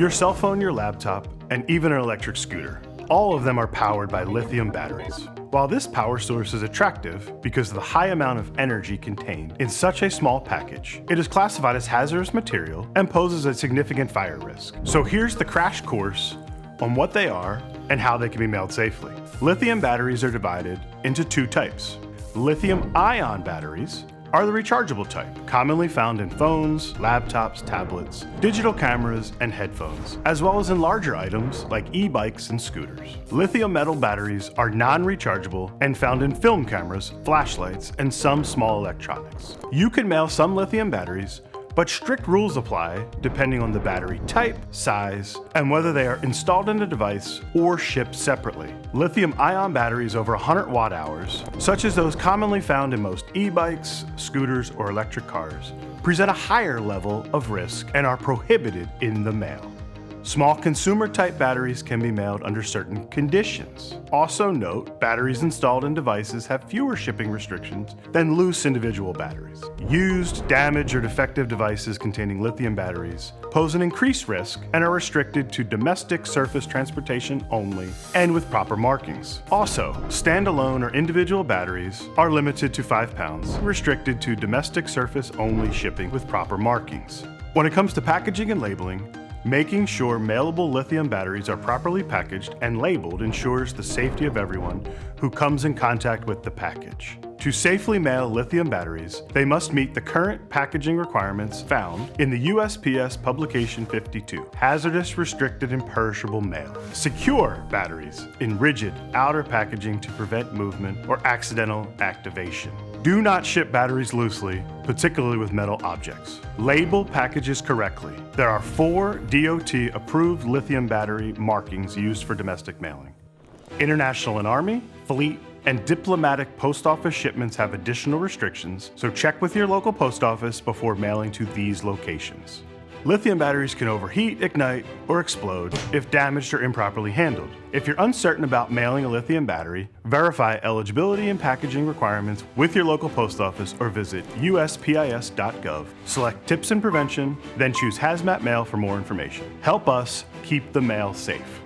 your cell phone, your laptop, and even an electric scooter. All of them are powered by lithium batteries. While this power source is attractive because of the high amount of energy contained in such a small package, it is classified as hazardous material and poses a significant fire risk. So here's the crash course on what they are and how they can be mailed safely. Lithium batteries are divided into two types. Lithium-ion batteries are the rechargeable type, commonly found in phones, laptops, tablets, digital cameras, and headphones, as well as in larger items like e-bikes and scooters. Lithium metal batteries are non-rechargeable and found in film cameras, flashlights, and some small electronics. You can mail some lithium batteries, but strict rules apply depending on the battery type, size, and whether they are installed in a device or shipped separately. Lithium-ion batteries over 100 watt-hours, such as those commonly found in most e-bikes, scooters, or electric cars, present a higher level of risk and are prohibited in the mail. Small consumer-type batteries can be mailed under certain conditions. Also note, batteries installed in devices have fewer shipping restrictions than loose individual batteries. Used, damaged, or defective devices containing lithium batteries pose an increased risk and are restricted to domestic surface transportation only and with proper markings. Also, standalone or individual batteries are limited to 5 pounds, restricted to domestic surface only shipping with proper markings. When it comes to packaging and labeling, making sure mailable lithium batteries are properly packaged and labeled ensures the safety of everyone who comes in contact with the package. To safely mail lithium batteries, they must meet the current packaging requirements found in the USPS Publication 52, Hazardous, Restricted, and Perishable Mail. Secure batteries in rigid outer packaging to prevent movement or accidental activation. Do not ship batteries loosely, particularly with metal objects. Label packages correctly. There are 4 DOT-approved lithium battery markings used for domestic mailing. International and Army, Fleet, and diplomatic post office shipments have additional restrictions, so check with your local post office before mailing to these locations. Lithium batteries can overheat, ignite, or explode if damaged or improperly handled. If you're uncertain about mailing a lithium battery, verify eligibility and packaging requirements with your local post office or visit USPS.gov. Select Tips and Prevention, then choose Hazmat Mail for more information. Help us keep the mail safe.